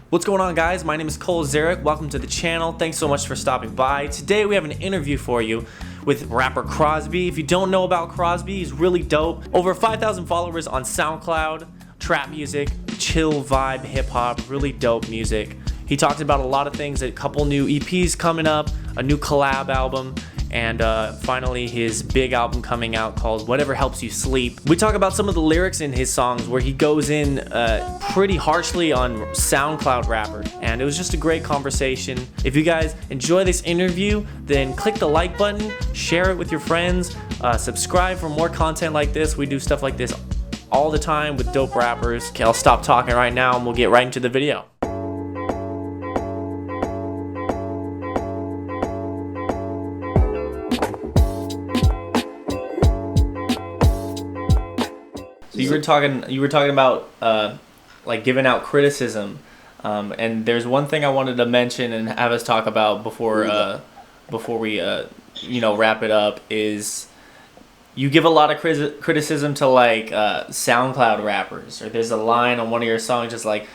What's going on, guys? My name is Cole Zarek. Welcome to the channel. Thanks so much for stopping by. Today we have an interview for you with rapper Crosby. If you don't know about Crosby, he's really dope. Over 5,000 followers on Soundcloud. Trap music, chill vibe, hip hop, really dope music. He talked about a lot of things, a couple new EPs coming up, a new collab album, and finally his big album coming out called Whatever Helps You Sleep. We talk about some of the lyrics in his songs where he goes in pretty harshly on SoundCloud rappers, and it was just a great conversation. If you guys enjoy this interview, then click the like button, share it with your friends, subscribe for more content like this. We do stuff like this all the time with dope rappers. Okay, I'll stop talking right now and we'll get right into the video. So you were talking about like giving out criticism, and there's one thing I wanted to mention and have us talk about before we wrap it up is you give a lot of criticism to like SoundCloud rappers, or there's a line on one of your songs just like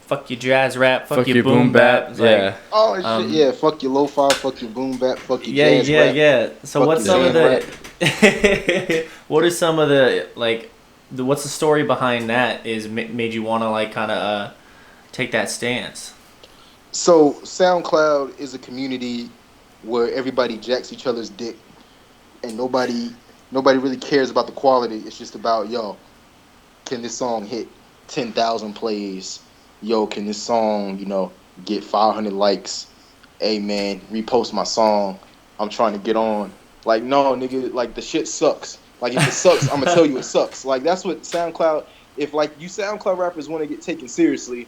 fuck your jazz rap, fuck your boom bap. Yeah. Oh shit, yeah. Fuck your lo-fi, fuck your boom bap, fuck your jazz rap. Yeah. So Fuck what's your some of jazz the what are some of the what's the story behind that is made you want to like kind of take that stance? So SoundCloud is a community where everybody jacks each other's dick, and nobody really cares about the quality. It's just about, yo, can this song hit 10,000 plays? Yo, can this song, get 500 likes? Hey man, repost my song. I'm trying to get on. Like, no, nigga, like the shit sucks. Like, if it sucks, I'm gonna tell you it sucks. Like, that's what SoundCloud. If like you SoundCloud rappers want to get taken seriously,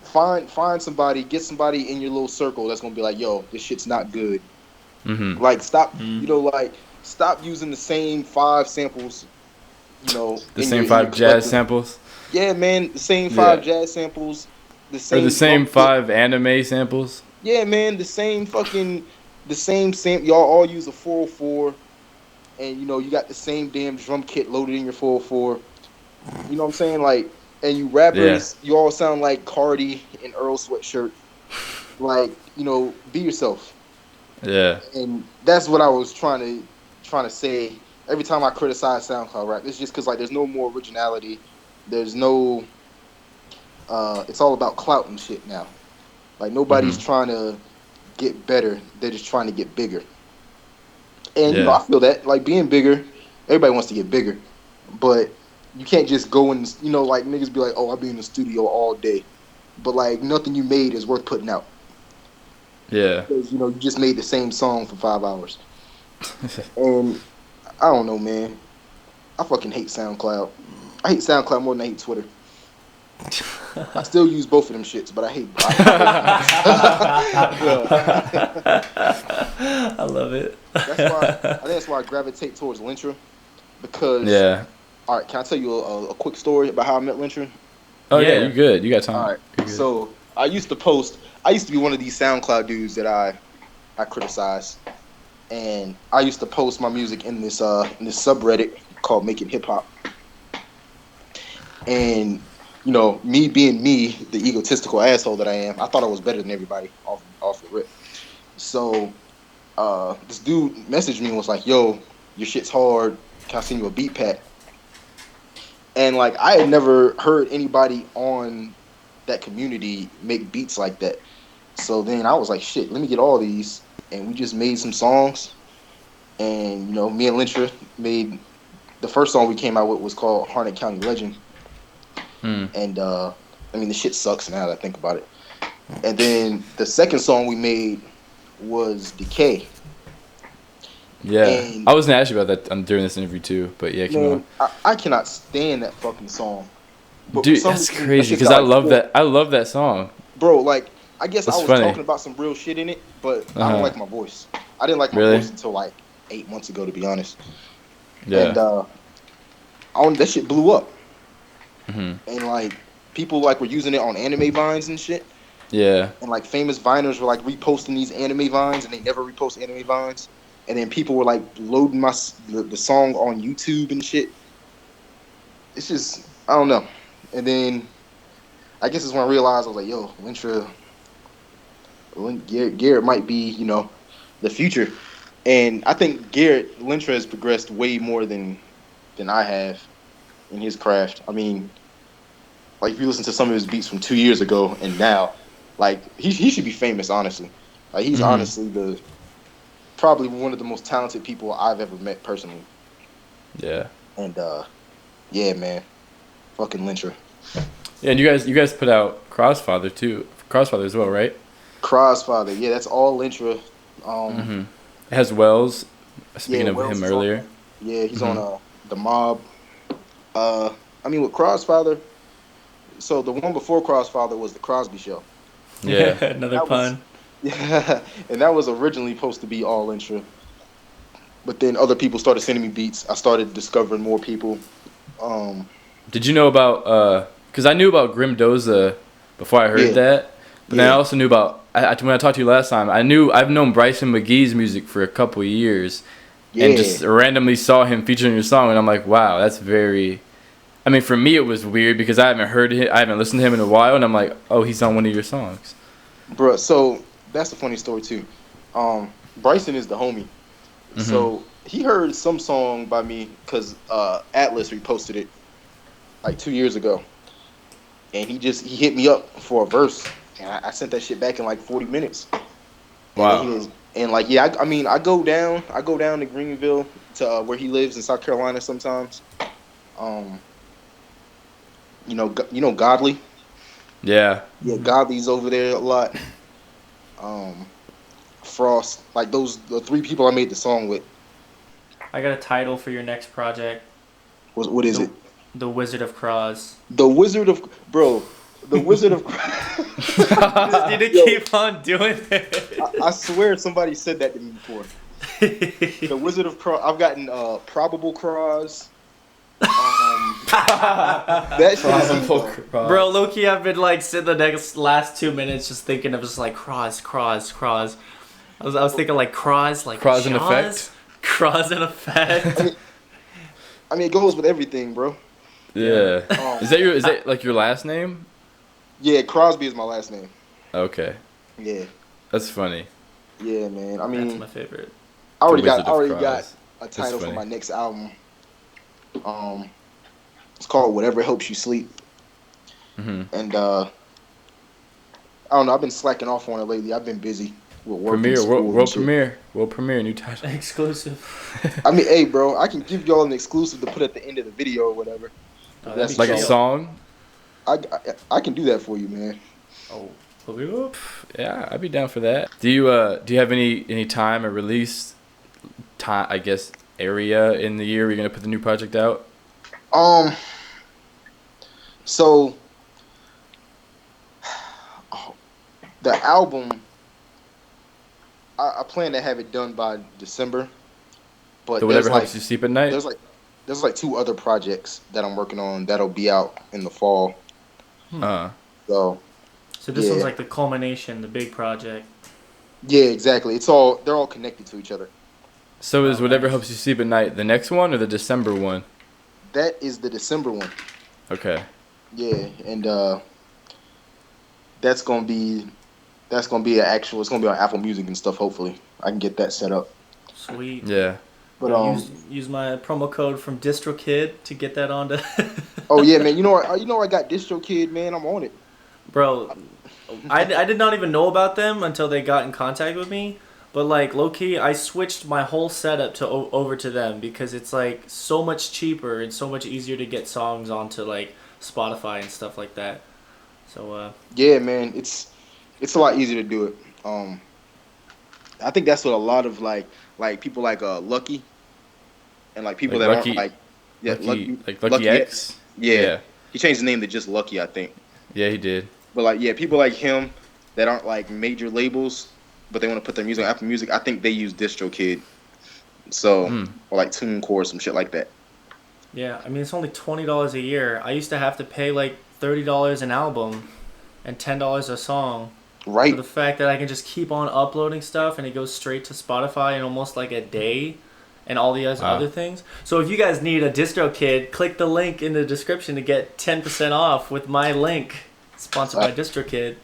find somebody, get somebody in your little circle that's gonna be like, yo, this shit's not good. Mm-hmm. Like, stop, stop using the same 5 samples. The same 5 jazz samples. Yeah, man, the same 5 jazz samples. Or the same 5 anime samples. Yeah, man, the same sample. Y'all all use a 404. And you got the same damn drum kit loaded in your 404. You know what I'm saying? Like, and you rappers, you all sound like Cardi and Earl Sweatshirt. Like, be yourself. Yeah. And that's what I was trying to say. Every time I criticize SoundCloud rap, it's just because like there's no more originality. There's no. It's all about clout and shit now. Like, nobody's trying to get better. They're just trying to get bigger. And I feel that, like, being bigger, everybody wants to get bigger, but you can't just go and like niggas be like, oh, I'll be in the studio all day, but like nothing you made is worth putting out. Yeah. Because you just made the same song for 5 hours, and I don't know, man. I fucking hate SoundCloud. I hate SoundCloud more than I hate Twitter. I still use both of them shits, but I hate. I love it. I think that's why I gravitate towards Lentra, because all right, can I tell you a quick story about how I met Lentra? Oh yeah, you good? You got time? All right. So I used to be one of these SoundCloud dudes that I criticize, and I used to post my music in this subreddit called Making Hip Hop, and me being me, the egotistical asshole that I am, I thought I was better than everybody off the rip. So this dude messaged me and was like, yo, your shit's hard. Can I send you a beat pack? And like, I had never heard anybody on that community make beats like that. So then I was like, shit, let me get all these. And we just made some songs. And, me and Lentra made the first song we came out with was called Harnett County Legend. And the shit sucks now that I think about it. And then the second song we made was Decay. Yeah, and I was gonna ask you about that during this interview too, but yeah, come on. I cannot stand that fucking song. But dude, that's crazy because I love that song. Bro, like, I guess I was talking about some real shit in it, but I don't like my voice. I didn't like my voice until like 8 months ago, to be honest. Yeah. And that shit blew up. And like, people like were using it on anime vines and shit. Yeah. And like, famous viners were like reposting these anime vines, and they never repost anime vines. And then people were like loading the song on YouTube and shit. It's just, I don't know. And then I guess it's when I realized I was like, yo, Garrett might be, the future. And I think Lentra has progressed way more than I have in his craft. I mean, like if you listen to some of his beats from 2 years ago and now, like he should be famous, honestly. Like he's honestly probably one of the most talented people I've ever met personally. Yeah. And yeah, man, fucking Lentra. Yeah, and you guys put out Crossfather too. Crossfather as well, right? Crossfather, yeah, that's all Lentra. It has Wells. Speaking of Wells him earlier. Yeah, he's on the Mob. I mean, with Crossfather. So the one before Crossfather was the Crosby Show. Yeah, another pun. Yeah, and that was originally supposed to be all Lentra. But then other people started sending me beats. I started discovering more people. Did you know about? Because I knew about Grim Doza before I heard that, but then I also knew about. When I talked to you last time, I've known Bryson McGee's music for a couple of years, and just randomly saw him featured in your song, and I'm like, wow, that's very. I mean, for me, it was weird because I haven't listened to him in a while, and I'm like, oh, he's on one of your songs. Bruh, so that's a funny story too. Bryson is the homie. So he heard some song by me because Atlas reposted it like 2 years ago, and he hit me up for a verse, and I sent that shit back in like 40 minutes. Wow. And like I go down to Greenville to where he lives in South Carolina sometimes. Godly. Yeah. Yeah, Godly's over there a lot. Frost, like the three people I made the song with. I got a title for your next project. What is it? The Wizard of Croz. The Wizard of The Wizard of Just need to keep on doing it. I swear somebody said that to me before. The Wizard of Croz. I've gotten Probable Croz. That shit Bro, low-key, I've been like sitting the last 2 minutes just thinking of just like Croz. I was thinking like Croz, like Croz in effect. Croz in effect. I mean, it goes with everything, bro. Yeah. Is that like your last name? Yeah, Crosby is my last name. Okay. Yeah. That's funny. Yeah, man. I mean, that's my favorite. I already got a title for my next album. It's called Whatever Helps You Sleep. And I don't know, I've been slacking off on it lately. I've been busy with work. World premiere, new title. Exclusive. I mean, hey, bro, I can give y'all an exclusive to put at the end of the video or whatever. That's like a song? I can do that for you, man. Oh, yeah, I'd be down for that. Do you have any time or release time, I guess, area in the year we're gonna put the new project out? So the album, I plan to have it done by December. But so whatever helps you sleep at night. There's like 2 other projects that I'm working on that'll be out in the fall. So this one's like the culmination, the big project. Yeah, exactly. They're all connected to each other. So is Whatever Helps You Sleep at Night the next one or the December one? That is the December one. Okay. Yeah, and that's gonna be it's gonna be on Apple Music and stuff. Hopefully, I can get that set up. Sweet. Yeah. But use my promo code from DistroKid to get that onto. Oh yeah, man. You know I got DistroKid, man. I'm on it. Bro, I did not even know about them until they got in contact with me. But like low key, I switched my whole setup to over to them because it's like so much cheaper and so much easier to get songs onto like Spotify and stuff like that. So yeah, man, it's a lot easier to do it. I think that's what a lot of like people like Lucky and like people like that Lucky, aren't like Lucky X. Yeah, he changed the name to just Lucky, I think. Yeah, he did. But like people like him that aren't like major labels, but they want to put their music on Apple Music, I think they use DistroKid. So or like TuneCore or some shit like that. Yeah, I mean it's only $20 a year. I used to have to pay like $30 an album and $10 a song. Right. For the fact that I can just keep on uploading stuff and it goes straight to Spotify in almost like a day and all the other things. So if you guys need a DistroKid, click the link in the description to get 10% off with my link. Sponsored by DistroKid.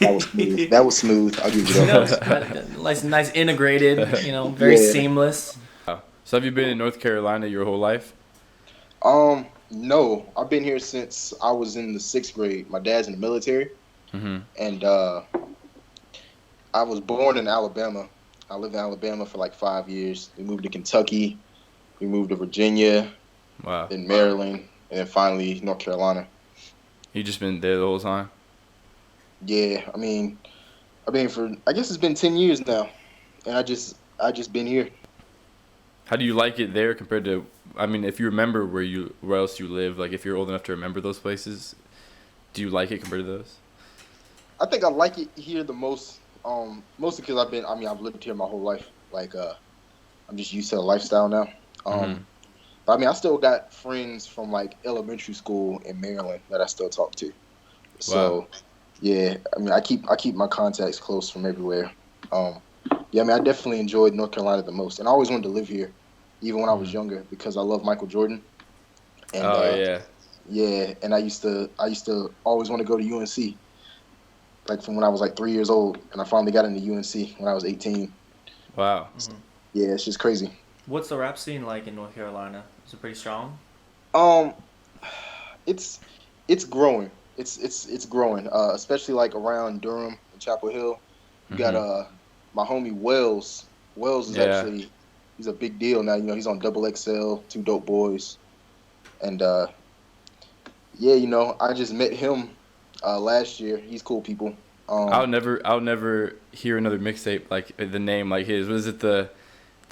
That was smooth. That was smooth. I'll give you You know, that. nice integrated. You know, very seamless. So have you been in North Carolina your whole life? No, I've been here since I was in the 6th grade. My dad's in the military, and I was born in Alabama. I lived in Alabama for like 5 years. We moved to Kentucky. We moved to Virginia. Wow. Then Maryland, and then finally North Carolina. You just been there the whole time? Yeah, I mean, I've been for, I guess it's been 10 years now, and I just been here. How do you like it there compared to? I mean, if you remember where else you live, like if you're old enough to remember those places, do you like it compared to those? I think I like it here the most, mostly because I've lived here my whole life. Like, I'm just used to the lifestyle now. But I mean, I still got friends from like elementary school in Maryland that I still talk to. So, wow. Yeah, I mean, I keep my contacts close from everywhere. Yeah, I mean, I definitely enjoyed North Carolina the most, and I always wanted to live here, even when I was younger, because I love Michael Jordan. And, yeah, and I used to always want to go to UNC, like from when I was like 3 years old, and I finally got into UNC when I was 18. Wow. So, yeah, it's just crazy. What's the rap scene like in North Carolina? Is it pretty strong? It's growing. It's growing, especially like around Durham and Chapel Hill. You got my homie Wells. Wells is actually, he's a big deal now. You know, he's on Double XL, Two Dope Boys, and yeah, you know, I just met him last year. He's cool people. I'll never hear another mixtape like the name like his. Was it the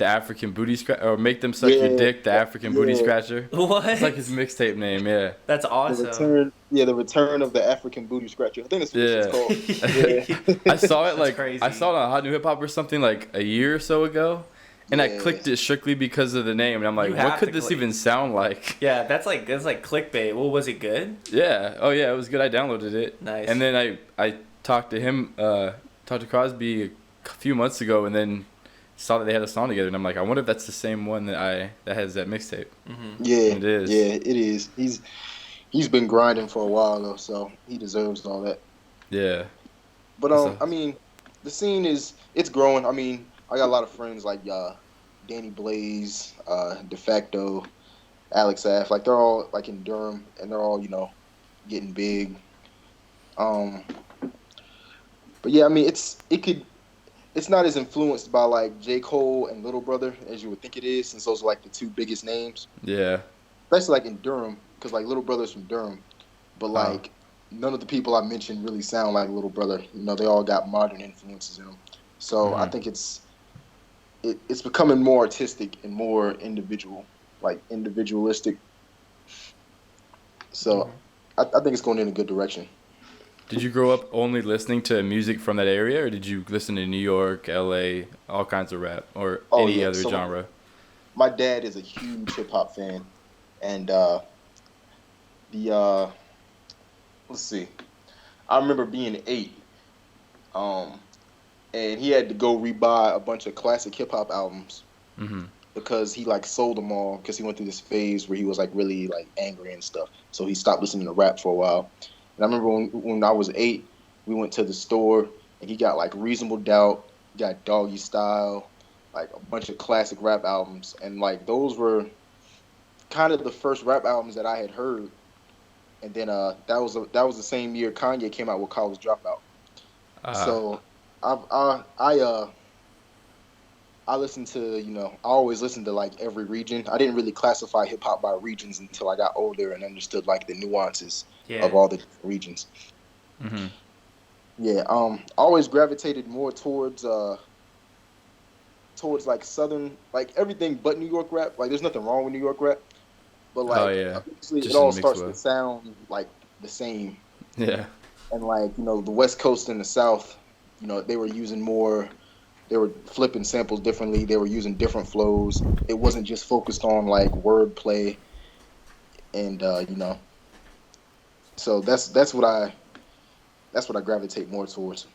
African Booty Scratcher, or Make Them Suck Your Dick, the African Booty Scratcher? What? It's like his mixtape name, yeah. That's awesome. The return of the African Booty Scratcher. I think that's what it's called. I saw it like crazy. I saw it on Hot New Hip Hop or something like a year or so ago, and I clicked it strictly because of the name, and I'm like, what could this even sound like? Yeah, that's like clickbait. Well, was it good? Yeah. Oh yeah, it was good. I downloaded it. Nice. And then I talked to him, talked to Crosby a few months ago, and then saw that they had a song together, and I'm like, I wonder if that's the same one that has that mixtape. Yeah, and it is. Yeah, it is. He's been grinding for a while though, so he deserves all that. Yeah. But I mean, the scene it's growing. I mean, I got a lot of friends like Danny Blaze, De Facto, Alex Aff. Like they're all like in Durham, and they're all, you know, getting big. But yeah, I mean, it's not as influenced by like J. Cole and Little Brother as you would think it is, since those are like the two biggest names. Yeah. Especially like in Durham, because like Little Brother's from Durham, but like none of the people I mentioned really sound like Little Brother. You know, they all got modern influences in them. So I think it's becoming more artistic and more individualistic. So I think it's going in a good direction. Did you grow up only listening to music from that area, or did you listen to New York, LA, all kinds of rap, or any other genre? My dad is a huge hip hop fan, and let's see, I remember being 8, and he had to go rebuy a bunch of classic hip hop albums because he like sold them all because he went through this phase where he was like really like angry and stuff, so he stopped listening to rap for a while. And I remember when I was 8, we went to the store, and he got, like, Reasonable Doubt, he got Doggy Style, like, a bunch of classic rap albums. And, like, those were kind of the first rap albums that I had heard. And then that was the same year Kanye came out with College Dropout. So I listened to, you know, I always listened to, like, every region. I didn't really classify hip-hop by regions until I got older and understood, like, the nuances of all the different regions. Yeah, I always gravitated more towards like Southern, like everything but New York rap. Like, there's nothing wrong with New York rap, but like obviously it all starts to sound like the same. Yeah. And like, you know, the West Coast and the South, you know, they were flipping samples differently. They were using different flows. It wasn't just focused on like wordplay, and you know. So that's what I gravitate more towards.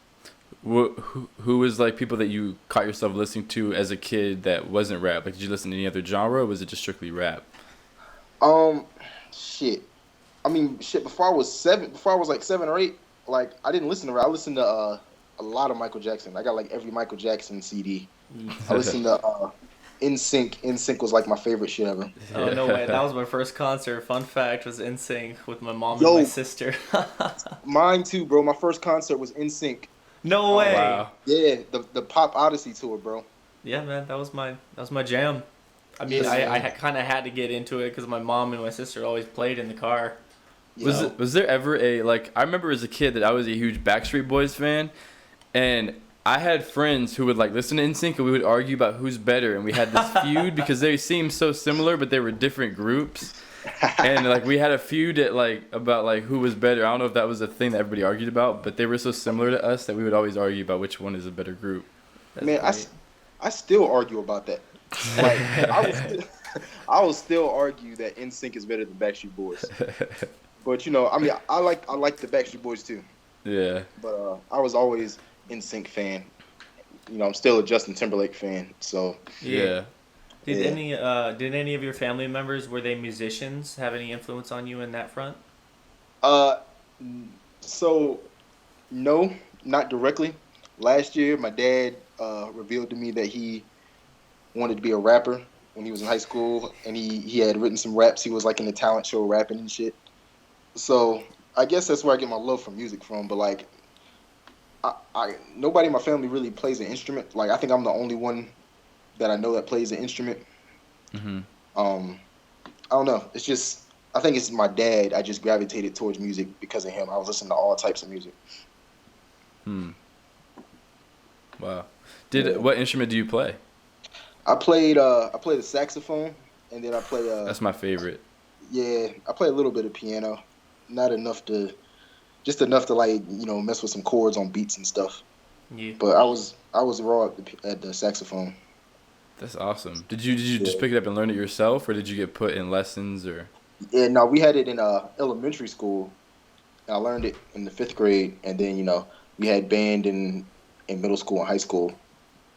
Who was like people that you caught yourself listening to as a kid that wasn't rap? Like, did you listen to any other genre, or was it just strictly rap? Shit. I mean, before I was like 7 or 8, like I didn't listen to rap. I listened to a lot of Michael Jackson. I got like every Michael Jackson CD. I listened to NSYNC. NSYNC was like my favorite shit ever. Oh no way! That was my first concert. Fun fact was NSYNC with my mom and Yo. my sister. Mine too, bro. My first concert was NSYNC. No way! Wow. Yeah, the Pop Odyssey tour, bro. Yeah, man, that was my jam. I mean, Yes, I man. kind of had to get into it because my mom and my sister always played in the car. You Was know? was there ever a like? I remember as a kid that I was a huge Backstreet Boys fan, and I had friends who would like listen to NSYNC and we would argue about who's better, and we had this feud because they seemed so similar, but they were different groups, and like we had a feud at like about like who was better. I don't know if that was a thing that everybody argued about, but they were so similar to us that we would always argue about which one is a better group. That's Man, great. I still argue about that. Like I will still argue that NSYNC is better than Backstreet Boys. But you know, I mean, I like the Backstreet Boys too. Yeah. But I was always NSYNC fan. You know, I'm still a Justin Timberlake fan. So Yeah. Did Yeah. any of your family members, were they musicians, have any influence on you in that front? so no, not directly. Last year, my dad revealed to me that he wanted to be a rapper when he was in high school, and he had written some raps. He was like in the talent show rapping and shit. So I guess that's where I get my love for music from. But like, I nobody in my family really plays an instrument. Like I think I'm the only one that I know that plays an instrument. Mhm. I don't know. It's just I think it's my dad. I just gravitated towards music because of him. I was listening to all types of music. Hmm. Wow. Yeah. What instrument do you play? I played the saxophone, and then I play That's my favorite. yeah, I play a little bit of piano. Not enough to just enough to like, you know, mess with some chords on beats and stuff. Yeah. But I was raw at the saxophone. That's awesome. Did you just pick it up and learn it yourself, or did you get put in lessons or? Yeah, no, we had it in elementary school. I learned it in the 5th grade, and then you know we had band in middle school and high school.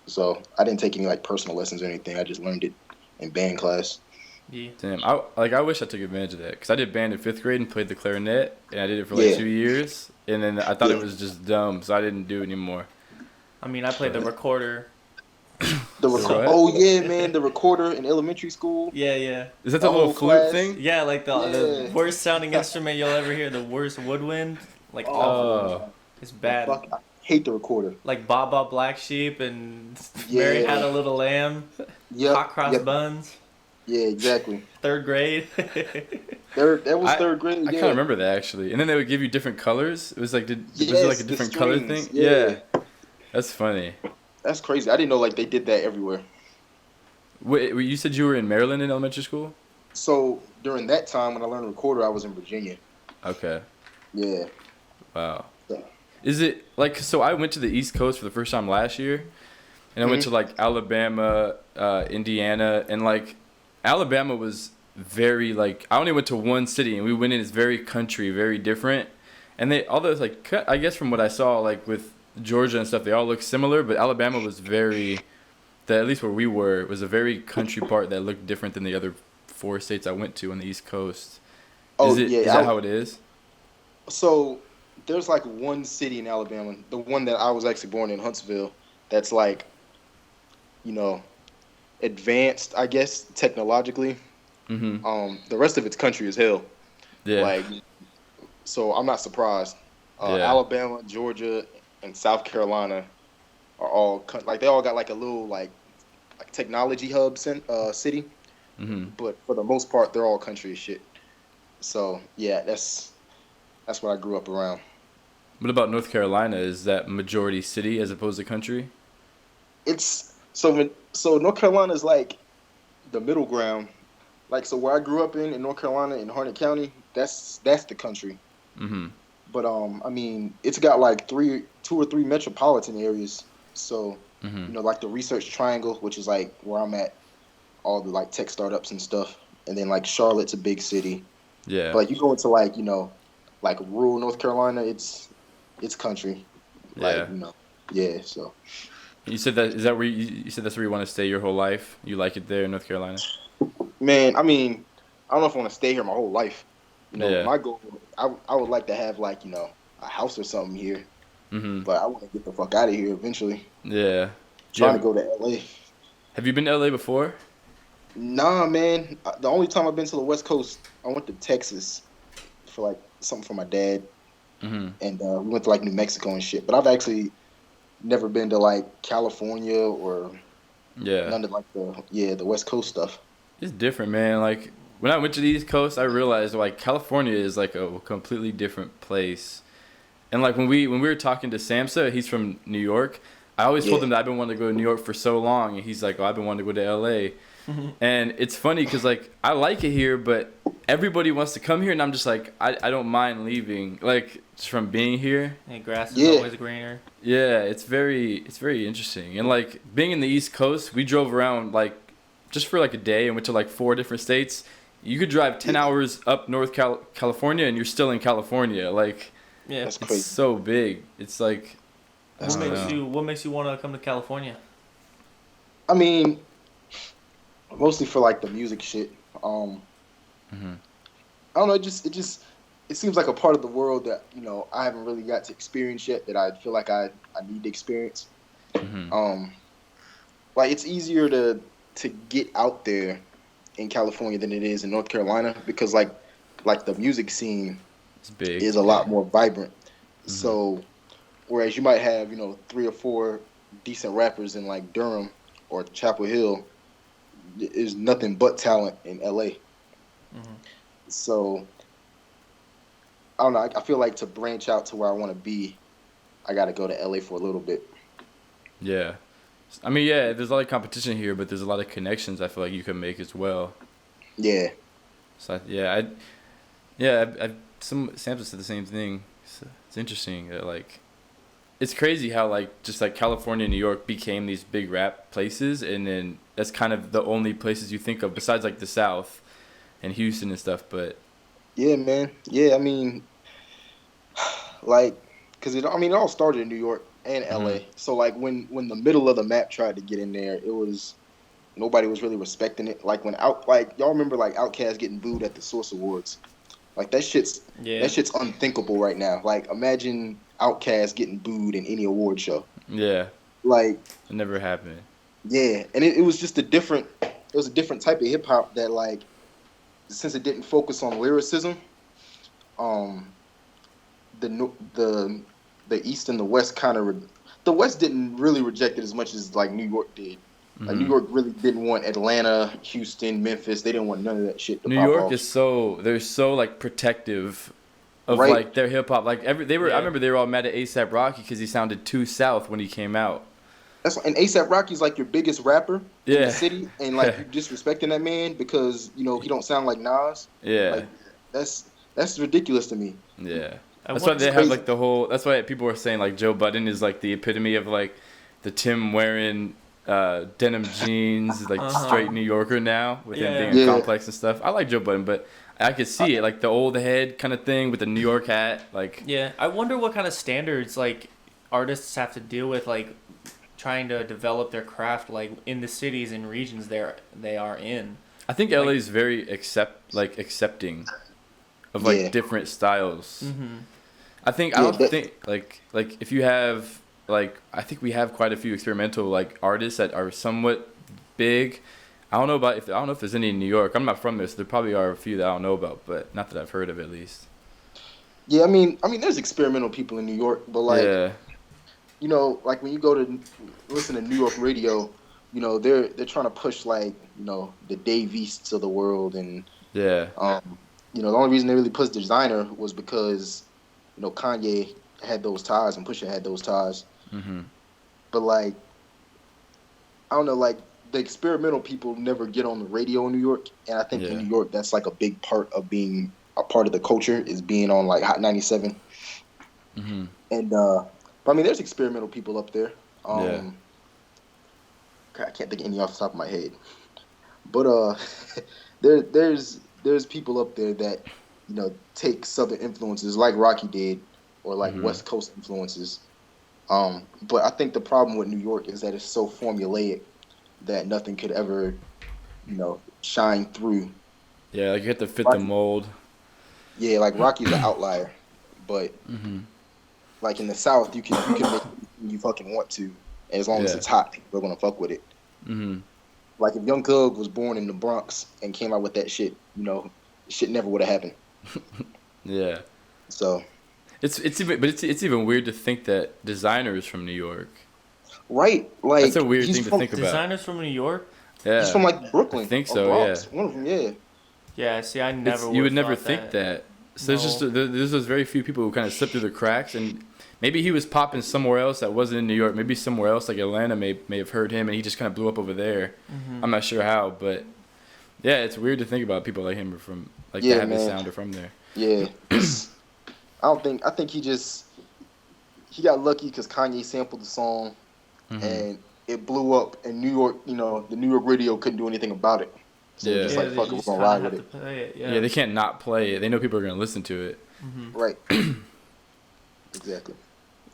So I didn't take any like personal lessons or anything. I just learned it in band class. Yeah. Damn, I wish I took advantage of that because I did band in 5th grade and played the clarinet, and I did it for like Yeah. 2 years, and then I thought it Yeah. was just dumb, so I didn't do it anymore. I mean, I played the recorder. What? Oh yeah, man, the recorder in elementary school. Yeah, yeah. Is that The the little whole flute class. thing? Yeah, like the Yeah. worst sounding instrument you'll ever hear, the worst woodwind. Like, awful. Oh, It's bad. Fuck, I hate the recorder. Like Baba Black Sheep and Yeah. Mary Had a Little Lamb, Yep. Hot Cross yep. Buns, Yeah, exactly. 3rd grade. That was 3rd grade. I Yeah. kind of remember that actually. And then they would give you different colors. It was like, was Yes, there like a the different color strings. thing? Yeah. That's funny. That's crazy. I didn't know like they did that everywhere. Wait, you said you were in Maryland in elementary school? So during that time when I learned recorder, I was in Virginia. Okay. Yeah. Wow. Yeah. Is it like so? I went to the East Coast for the first time last year, and I went to like Alabama, Indiana, and like Alabama was very like I only went to one city, and we went in. It's very country, very different, and they all those like I guess from what I saw like with Georgia and stuff, they all look similar, but Alabama was very that at least where we were was a very country part that looked different than the other 4 states I went to on the East Coast. Oh, Is yeah, that how it is? So there's like one city in Alabama, the one that I was actually born in, Huntsville, that's like, you know, advanced, I guess, technologically. Mm-hmm. The rest of it's country as hell. Yeah. Like, so I'm not surprised. Yeah. Alabama, Georgia, and South Carolina are all like they all got like a little like technology hub city, Mm-hmm. but for the most part they're all country as shit. So yeah, that's what I grew up around. What about North Carolina? Is that majority city as opposed to country? It's so North Carolina is like the middle ground. Like so where I grew up in North Carolina in Harnett County, that's the country. Mm-hmm. But I mean, it's got like 2 or 3 metropolitan areas. So Mm-hmm. you know, like the Research Triangle, which is like where I'm at, all the like tech startups and stuff. And then like Charlotte's a big city. Yeah. But like you go into like, you know, like rural North Carolina, it's country. Like, Yeah. you know, yeah. So You said that is that where you said that's where you want to stay your whole life? You like it there in North Carolina? man, I mean, I don't know if I want to stay here my whole life. You know, Yeah. my goal, I would like to have like, you know, a house or something here. Mm-hmm. But I want to get the fuck out of here eventually. Yeah. Trying to go to LA. Have you been to LA before? Nah, man. The only time I've been to the West Coast, I went to Texas for like something for my dad, Mm-hmm. and we went to like New Mexico and shit. But I've actually never been to like California or Yeah. none of like the West Coast stuff. It's different, man. Like when I went to the East Coast, I realized like California is like a completely different place. And like when we were talking to Samsa, he's from New York. I always told him that I've been wanting to go to New York for so long, and he's like, "Oh, I've been wanting to go to LA." And it's funny because like I like it here, but everybody wants to come here, and I'm just like I don't mind leaving, like just from being here. And grass is always greener. Yeah, it's very interesting. And like being in the East Coast, we drove around like just for like a day and went to like 4 different states. You could drive 10 hours up North California, and you're still in California. Like, Yeah, That's crazy. it's so big. It's like what makes you want to come to California? I mean, mostly for like the music shit. I don't know. It seems like a part of the world that I haven't really got to experience yet. That I feel like I need to experience. Like it's easier to get out there in California than it is in North Carolina because like the music scene it's big. is a lot more vibrant. So whereas you might have 3 or 4 decent rappers in like Durham or Chapel Hill, there's nothing but talent in LA. So I don't know. I feel like to branch out to where I want to be, I got to go to LA for a little bit. Yeah. I mean, yeah, there's a lot of competition here, but there's a lot of connections I feel like you can make as well. Yeah. So some Samson said the same thing. It's interesting that like it's crazy how like just like California and New York became these big rap places, and then that's kind of the only places you think of besides like the South and Houston and stuff. But yeah, man. Yeah, I mean, like, cause it all started in New York and LA. So like when the middle of the map tried to get in there, it was nobody was really respecting it. Like y'all remember like Outkast getting booed at the Source Awards. Like that shit's unthinkable right now. Like imagine Outkast getting booed in any award show. yeah, Like it never happened. Yeah, and it was just a different type of hip hop that like since it didn't focus on lyricism, the East and the West the West didn't really reject it as much as like New York did. Like New York really didn't want Atlanta, Houston, Memphis. They didn't want none of that shit to New pop York off. they're so like protective of Right. like their hip hop. Like I remember they were all mad at ASAP Rocky because he sounded too South when he came out. And ASAP Rocky's like your biggest rapper in Yeah. the city, and like you disrespecting that man because he don't sound like Nas. Yeah. Like that's ridiculous to me. Yeah. I That's why wonder- they have like the whole. That's why people are saying like Joe Budden is like the epitome of like the Tim wearing denim jeans, like straight New Yorker now with him being complex and stuff. I like Joe Budden, but I could see it like the old head kind of thing with the New York hat. Like Yeah, I wonder what kind of standards like artists have to deal with, like trying to develop their craft, like in the cities and regions they are in. I think LA is very accepting of like different styles. I don't think like if you have like I think we have quite a few experimental like artists that are somewhat big. I don't know if there's any in New York. I'm not from there, so there probably are a few that I don't know about, but not that I've heard of at least. Yeah, I mean, there's experimental people in New York, but like, like when you go to listen to New York radio, they're trying to push like, the Dave Easts of the world, and the only reason they really pushed Designer was because, Kanye had those ties and Pusha had those ties. But like, I don't know, like the experimental people never get on the radio in New York, and I think in New York that's like a big part of being a part of the culture is being on like Hot 97. And but I mean, there's experimental people up there. I can't think of any off the top of my head, but there's people up there that take Southern influences like Rocky did, or like West Coast influences. But I think the problem with New York is that it's so formulaic that nothing could ever, shine through. Yeah, like you have to fit the mold. Yeah, like Rocky's an outlier, but like in the South, you can make anything you fucking want to, and as long as it's hot, people are gonna fuck with it. Mm-hmm. Like if Young Thug was born in the Bronx and came out with that shit, you know, shit never would have happened. Yeah. So it's even weird to think that Designer is from New York. Right, like that's a weird thing to think about. Designers from New York? Yeah. He's from like Brooklyn. I think or so. Bronx. Yeah. One of them. Yeah. Yeah. See, I never. You would never think that. So No. there's just very few people who kind of slip through the cracks, and maybe he was popping somewhere else that wasn't in New York. Maybe somewhere else like Atlanta may have heard him, and he just kind of blew up over there. Mm-hmm. I'm not sure how, but yeah, it's weird to think about people like him are from that have his sound are from there. Yeah. I think he got lucky because Kanye sampled the song, and it blew up in New York. You know, the New York radio couldn't do anything about it. So just like, fuck it, we're gonna ride with it. Yeah, they can't not play it. They know people are gonna listen to it. Mm-hmm. Right. Exactly.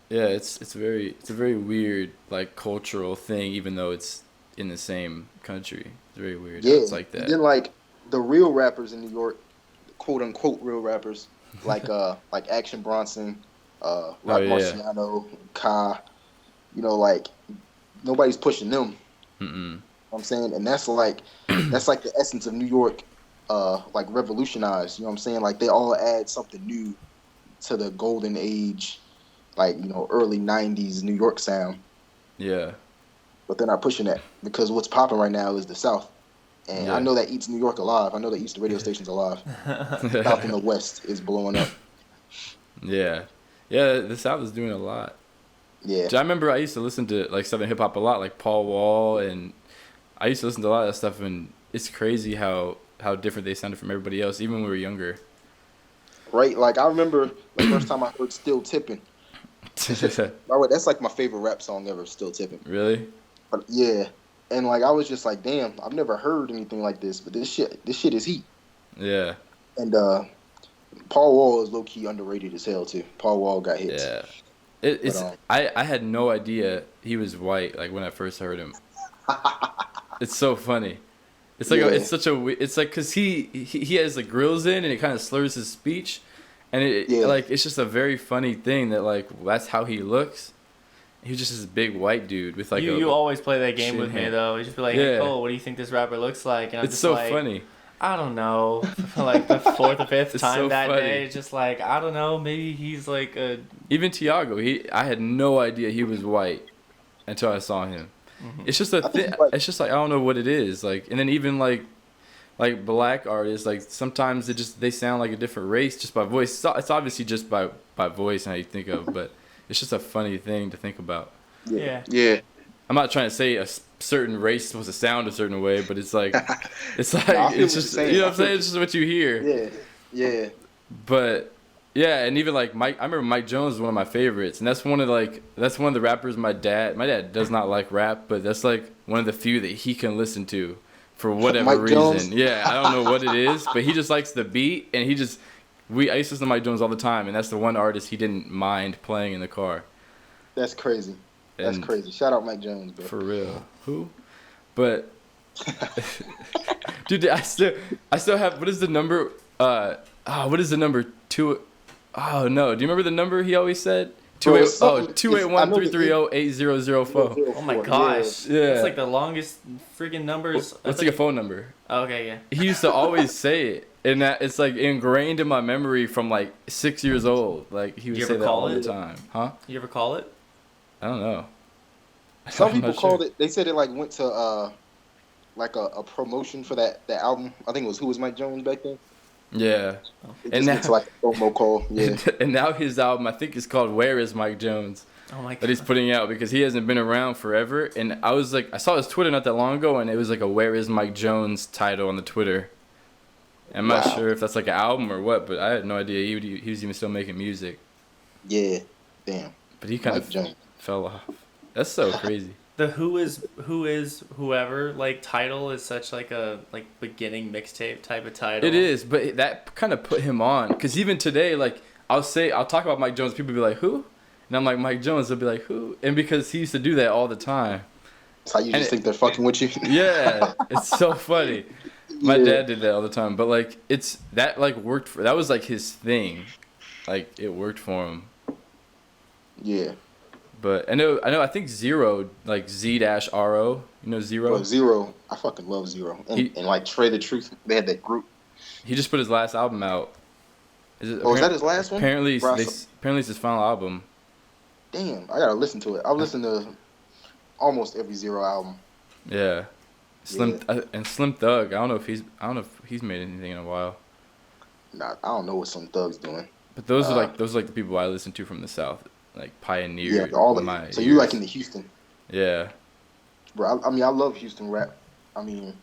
Yeah, it's a very weird like cultural thing, even though it's in the same country. It's very weird. Yeah, it's like that. And then like the real rappers in New York, quote unquote real rappers, like Action Bronson, Rock Marciano, Ka, you know, like nobody's pushing them. Mm-mm. I'm saying, and that's like the essence of New York, like revolutionized. You know what I'm saying? Like they all add something new to the golden age, like, you know, early '90s New York sound. Yeah. But they're not pushing that because what's popping right now is the South, and I know that eats New York alive. I know that eats the radio stations alive. South and the West is blowing up. Yeah, the South is doing a lot. Yeah. I remember I used to listen to like Southern hip hop a lot, like Paul Wall, and I used to listen to a lot of that stuff, and it's crazy how different they sounded from everybody else, even when we were younger. Right, like I remember the first time I heard "Still Tipping." That's like my favorite rap song ever, "Still Tipping." Really? But yeah, and like I was just like, damn, I've never heard anything like this, but this shit is heat. Yeah. And Paul Wall is low key underrated as hell too. Paul Wall got hits. Yeah. I had no idea he was white like when I first heard him. It's so funny. It's like it's like because he has like grills in and it kind of slurs his speech, and it's just a very funny thing that like that's how he looks. He's just this big white dude with like you always play that game with me though. You just be like, hey, Cole, what do you think this rapper looks like? And I'm it's just so like, funny. I don't know. For like the fourth or fifth time so that funny. day, just like I don't know. Maybe he's like a even Tiago. I had no idea he was white until I saw him. Mm-hmm. It's just a thing. It's just like I don't know what it is. Like, and then even like black artists, like sometimes they sound like a different race just by voice. It's obviously just by voice and how you think of, but it's just a funny thing to think about. Yeah. I'm not trying to say a certain race is supposed to sound a certain way, but it's like it's just you know what I'm saying. It's just what you hear. Yeah. But yeah, and even like Mike, I remember Mike Jones was one of my favorites, and that's one of the rappers my dad does not like rap, but that's like one of the few that he can listen to for whatever Mike reason. Jones? Yeah, I don't know what it is, but he just likes the beat, and I used to listen to Mike Jones all the time, and that's the one artist he didn't mind playing in the car. That's crazy. That's crazy. Shout out Mike Jones, bro. For real. Who? But dude, I still have what is the number? What is the number? Oh no! Do you remember the number he always said? 281-330-8004. Oh my gosh! Yeah, it's like the longest freaking numbers. What's like a phone number? Okay, yeah. He used to always say it, and that it's like ingrained in my memory from like 6 years old. Like he would say that all the time. Huh? You ever call it? I don't know. Some people called it. They said it like went to like a promotion for that album. I think it was Who Was Mike Jones back then. Yeah, and now like a promo call. Yeah, and now his album I think is called Where Is Mike Jones. Oh my God. That he's putting out because he hasn't been around forever. And I was like, I saw his Twitter not that long ago, and it was like a Where Is Mike Jones title on the Twitter. I'm not sure if that's like an album or what, but I had no idea he was even still making music. Yeah, damn. But he kind of fell off. That's so crazy. The who is whoever like title is such like a like beginning mixtape type of title. It is, but that kind of put him on because even today, like I'll talk about Mike Jones, people be like who, and I'm like Mike Jones, they'll be like who, and because he used to do that all the time. That's how you just think they're fucking with you. Yeah, it's so funny. My dad did that all the time, but like it's that like worked for that was like his thing, like it worked for him. Yeah. But I think Zero, like Z-RO, you know Zero? But Zero, I fucking love Zero. And like Trey the Truth, they had that group. He just put his last album out. Is it Oh, is that his last one? apparently Bro, apparently it's his final album. damn, I gotta listen to it. I've listened to almost every Zero album. Yeah. And Slim Thug. I don't know if he's made anything in a while. Nah, I don't know what some thugs doing. But those are like the people I listen to from the South, like pioneered. Yeah, all of my it. So ears. you like in the Houston? Yeah. Bro, I mean, I love Houston rap. I mean,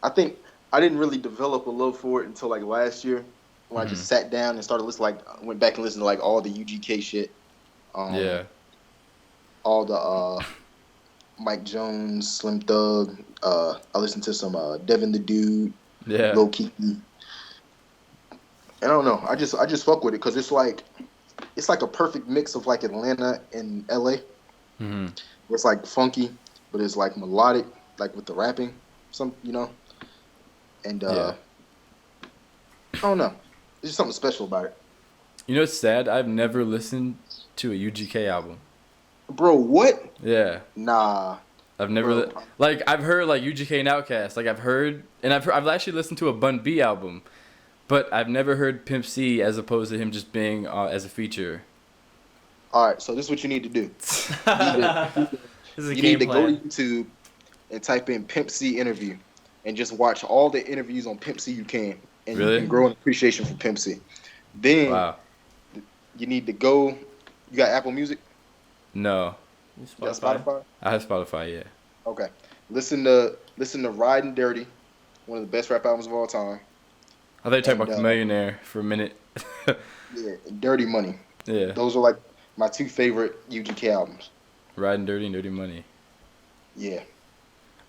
I think I didn't really develop a love for it until like last year when I just sat down and started listening. Like, went back and listened to like all the UGK shit. Yeah. All the Mike Jones, Slim Thug. I listened to some Devin the Dude. Yeah. Lil Keke. And I don't know. I just fuck with it because it's like a perfect mix of like Atlanta and LA. Mm-hmm. It's like funky, but it's like melodic, like with the rapping, and I don't know. There's just something special about it. You know what's sad? I've never listened to a UGK album. Bro, what? Yeah. Nah. I've never like I've heard like UGK and Outkast. Like I've actually listened to a Bun B album, but I've never heard Pimp C as opposed to him just being as a feature. All right, so this is what you need to do. You need to go to YouTube and type in Pimp C interview and just watch all the interviews on Pimp C you can. And really? You can grow an appreciation for Pimp C. Then you need to go. You got Apple Music? No. You got Spotify? I have Spotify, yeah. Okay. Listen to Riding Dirty, one of the best rap albums of all time. I thought you were talking about Millionaire for a minute. Yeah, Dirty Money. Yeah. Those are like my two favorite UGK albums. Riding Dirty and Dirty Money. Yeah.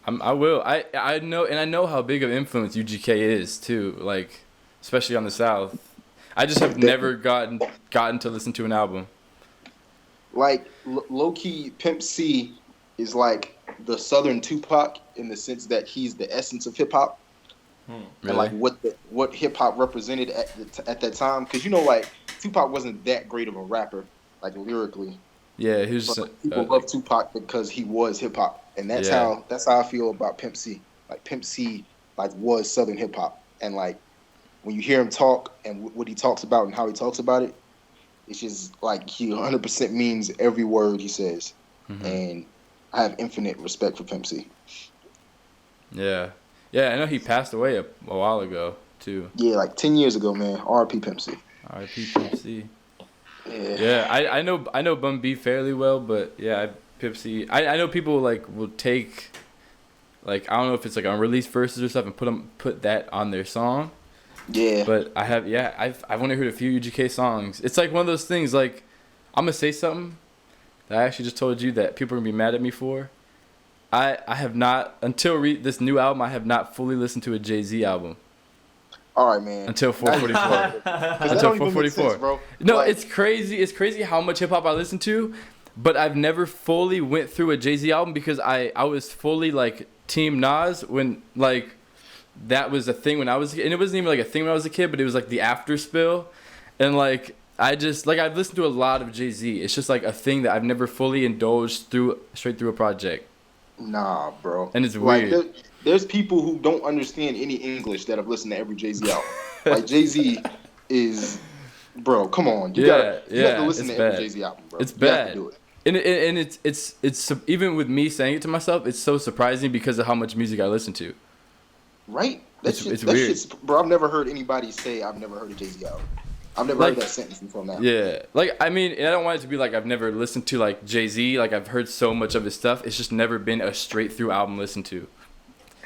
I will. I know how big of influence UGK is too. Like, especially on the South. I just have never gotten to listen to an album. Like low key, Pimp C is like the Southern Tupac in the sense that he's the essence of hip hop. Really? And like what hip hop represented at that time, because like Tupac wasn't that great of a rapper, like lyrically. Yeah, he was. People love Tupac because he was hip hop, and that's how I feel about Pimp C. Like Pimp C, like was Southern hip hop, and like when you hear him talk and what he talks about and how he talks about it, it's just like he 100% means every word he says, and I have infinite respect for Pimp C. Yeah. Yeah, I know he passed away a while ago, too. Yeah, like 10 years ago, man. R.I.P. Pimp C. R.I.P. Pimp C. Yeah. I know Bun B fairly well, but yeah, Pimp C. I know people like will take, like, I don't know if it's like unreleased verses or stuff and put that on their song. Yeah. But I've only heard a few UGK songs. It's like one of those things, like, I'm gonna say something that I actually just told you that people are gonna be mad at me for. I have not, until this new album, I have not fully listened to a Jay-Z album. All right, man. Until 444. Until 444. Bro. No, like, it's crazy. It's crazy how much hip-hop I listen to, but I've never fully went through a Jay-Z album because I was fully, like, Team Nas when, like, that was a thing when I was a kid. And it wasn't even, like, a thing when I was a kid, but it was, like, the after spill. And, like, I've listened to a lot of Jay-Z. It's just, like, a thing that I've never fully indulged straight through a project. Nah, bro. And it's weird. Like, there's people who don't understand any English that have listened to every Jay-Z album. Like, Jay-Z is... Bro, come on. You have to listen to every Jay-Z album, bro. It's you bad. have to do it. And it's even with me saying it to myself, it's so surprising because of how much music I listen to. Right? It's weird. Bro, I've never heard anybody say I've never heard a Jay-Z album. I've never heard that sentence until now. Yeah. Like, I mean, and I don't want it to be like I've never listened to, like, Jay-Z. Like, I've heard so much of his stuff. It's just never been a straight-through album listened to.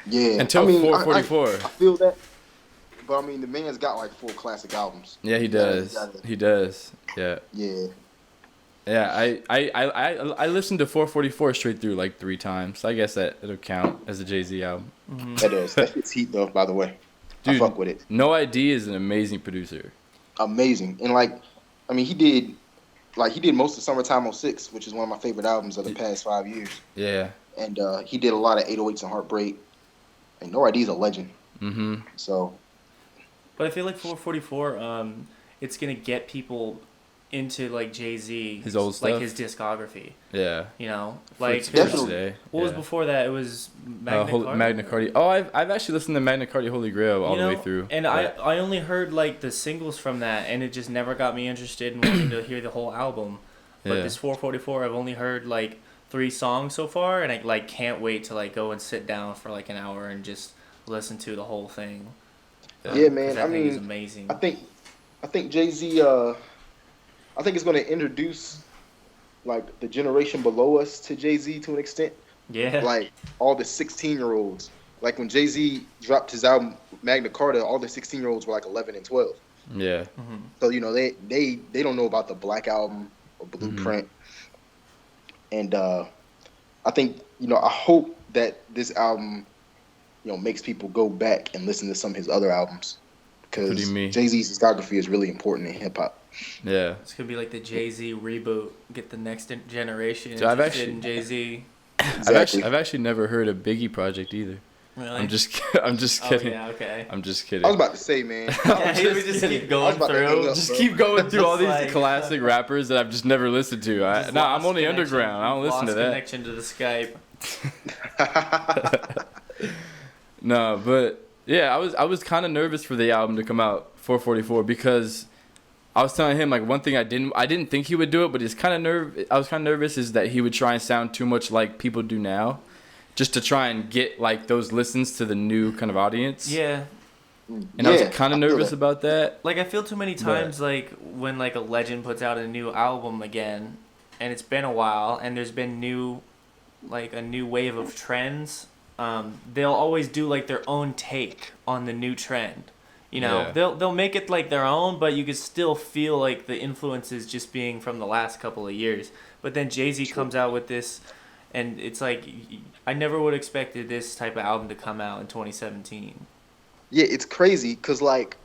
Yeah. Until 444. I feel that. But, I mean, the man's got, like, 4 classic albums. Yeah, he does. He does. Yeah. Yeah. Yeah, I listened to 444 straight through, like, 3 times. So I guess it'll count as a Jay-Z album. Mm-hmm. That does. That shit's heat, though, by the way. Dude, I fuck with it. No ID is an amazing producer. Amazing. And, like, I mean, he did most of Summertime 06, which is one of my favorite albums of the past 5 years. Yeah. And he did a lot of 808s and Heartbreak. And No ID's a legend. into like Jay-Z, His old like stuff? his discography. Yeah. You know, like Definitely. what was before that? It was Magna Carta. Magna Carta. Oh, I've actually listened to Magna Carta Holy Grail all the way through. And I only heard like the singles from that, and it just never got me interested in wanting to hear the whole album. But this 444, I've only heard like 3 songs so far, and I like can't wait to like go and sit down for like an hour and just listen to the whole thing. Yeah, man. I mean, it's amazing. I think Jay-Z. I think it's going to introduce like the generation below us to Jay-Z to an extent. Yeah. Like all the 16-year-olds. Like when Jay-Z dropped his album Magna Carta, all the 16-year-olds were like 11 and 12. Yeah. Mm-hmm. So they don't know about the Black Album or Blueprint. And I think I hope that this album makes people go back and listen to some of his other albums, because Jay-Z's discography is really important in hip hop. Yeah, it's gonna be like the Jay-Z reboot. Get the next generation so interested in Jay-Z. Exactly. I've actually never heard a Biggie project either. Really? I'm just kidding. Oh, yeah, okay. I'm just kidding. I was about to say, man. We just keep going through. Keep going through all these like, classic rappers that I've just never listened to. I'm only underground. I don't listen to that. Connection to the Skype. No, but yeah, I was kind of nervous for the album to come out, 444, because I was telling him like one thing I didn't think he would do it, but I was kind of nervous is that he would try and sound too much like people do now, just to try and get like those listens to the new kind of audience. Yeah. And I was kind of nervous about that. Like I feel too many times like when like a legend puts out a new album again, and it's been a while, and there's been a new wave of trends. They'll always do like their own take on the new trend. They'll make it like their own, but you could still feel like the influences just being from the last couple of years. But then Jay-Z comes out with this, and it's like I never would have expected this type of album to come out in 2017. Yeah, it's crazy because like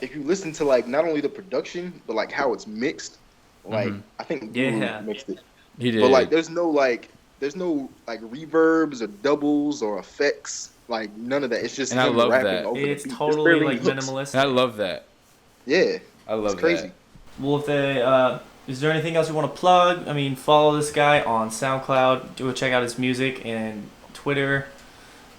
if you listen to like not only the production but like how it's mixed, like I think Guru mixed it. He did. But like there's no reverbs or doubles or effects, like none of that. It's just and I love that. It's totally like minimalistic. And I love that. Yeah, I love it's crazy. that. Well, is there anything else you want to plug? I mean, follow this guy on SoundCloud. Do check out his music and Twitter,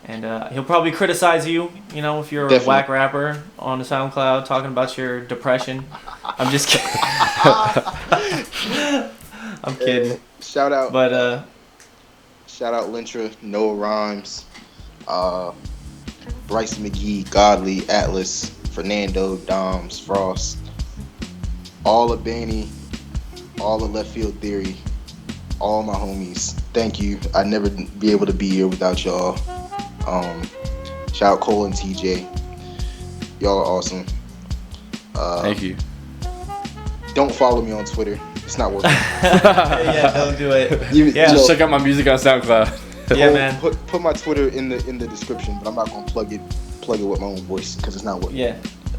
and he'll probably criticize you. If you're a whack rapper on the SoundCloud talking about your depression. I'm just kidding. I'm kidding. Shout out. But shout out Lentra, Noah Rhymes, Bryce McGee, Godly, Atlas, Fernando, Doms, Frost, all of Banny, all of Left Field Theory, all my homies. Thank you. I'd never be able to be here without y'all. Shout out Cole and TJ. Y'all are awesome. Thank you. Don't follow me on Twitter. It's not working. Yeah, don't do it. Just check out my music on SoundCloud. Yeah, man. Put my Twitter in the description, but I'm not gonna plug it with my own voice because it's not working. Yeah,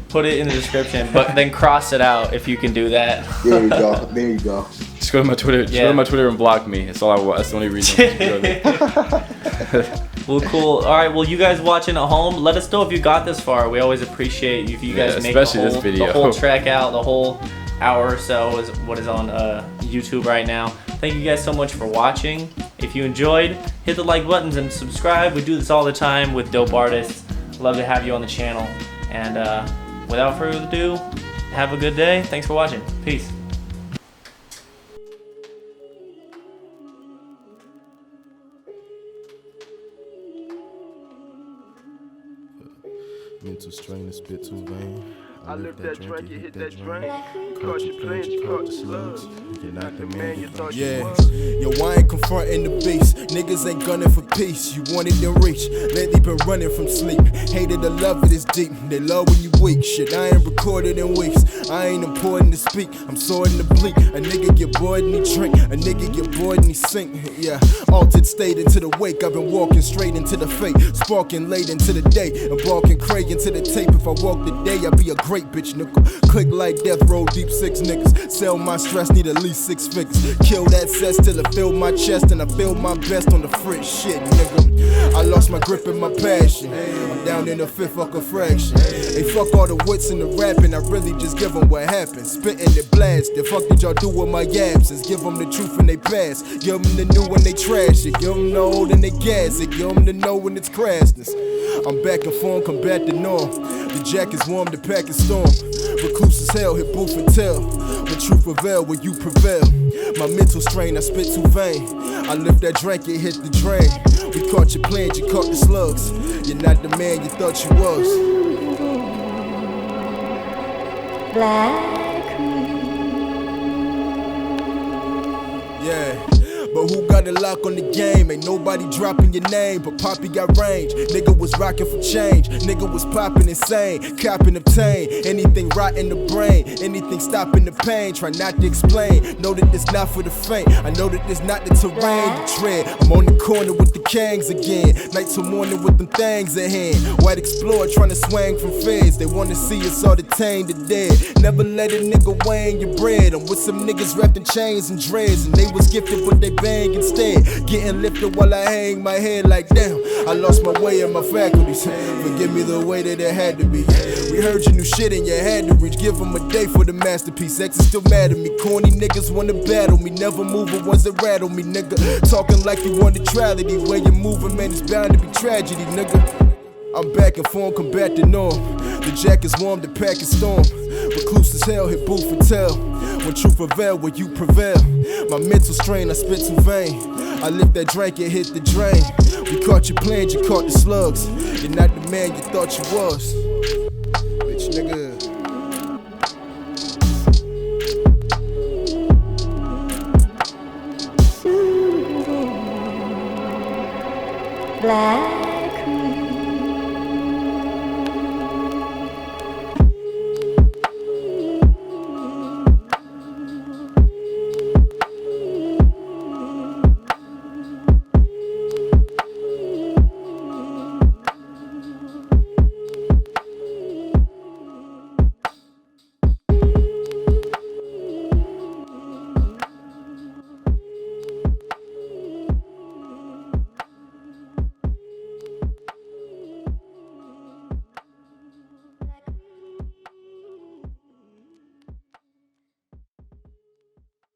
put it in the description, but then cross it out if you can do that. There you go. Just go to my Twitter. Just go to my Twitter and block me. That's all I want. That's the only reason. Well, cool. All right. Well, you guys watching at home, let us know if you got this far. We always appreciate if you guys make the whole track out, the whole hour or so is what is on YouTube right now. Thank you guys so much for watching. If you enjoyed, hit the like buttons and subscribe. We do this all the time with dope artists. Love to have you on the channel. And without further ado, have a good day. Thanks for watching. Peace. Mental strain, a spit too vain. I lift that drink, you hit that drink. Caught you playing, you caught the slugs. You're not the man you thought you yeah. was. Yo, I ain't confronting the beast. Niggas ain't gunning for peace. You wanted to reach. Lately been running from sleep. Hated the love it is deep. They love when you weak. Shit, I ain't recorded in weeks. I ain't important to speak. I'm sorting to bleak. A nigga get bored and he drink. A nigga get bored and he sink. Yeah, altered state into the wake. I've been walking straight into the fate. Sparking late into the day. Embarking cray into the tape. If I walk the day, I'll be a great bitch, nigga. Click like death row, deep 6 niggas. Sell my stress, need at least 6 figures. Kill that cess till it fill my chest, and I feel my best on the fritz shit, nigga. I lost my grip and my passion. I'm down in the fifth fuck a fraction. Hey, fuck all the wits and the rapping, I really just give them what happened. Spitting it blast, the fuck did y'all do with my absence? Give them the truth and they pass. Give them the new when they trash it. Give them the old and they gas it. Give them the know when it's crassness. I'm back and form, combat the norm. The jack is warm, the pack is storm. Recluse as hell, hit booth and tell. When truth prevail, when you prevail. My mental strain, I spit too vain. I lift that drink, it hit the drain. We caught your plans, you caught the slugs. You're not the man you thought you was. Black Yeah. But who got a lock on the game? Ain't nobody dropping your name, but Poppy got range. Nigga was rocking for change. Nigga was popping insane, copping obtain. Anything rotting the brain, anything stopping the pain. Try not to explain. Know that it's not for the faint. I know that it's not the terrain to tread. I'm on the corner with the kangs again. Night till morning with them things at hand. White explorer trying to swing from feds. They wanna see us all detained to dead. Never let a nigga weighing your bread. I'm with some niggas wrapped in chains and dreads, and they was gifted but they bang instead. Getting lifted while I hang my head like damn. I lost my way and my faculties. Forgive me the way that it had to be. We heard your new shit and you had to reach. Give them a day for the masterpiece. X is still mad at me. Corny niggas wanna battle me. Never moving ones that rattle me, nigga. Talking like you want neutrality. Where you moving, man, it's bound to be tragedy, nigga. I'm back and form, combat the norm. The jack is warm, the pack is storm. Recluse as hell, hit booth and tell. When truth prevail, when you prevail. My mental strain, I spit too vain. I lift that drink and hit the drain. We caught your plans, you caught the slugs. You're not the man you thought you was. Bitch, nigga. Black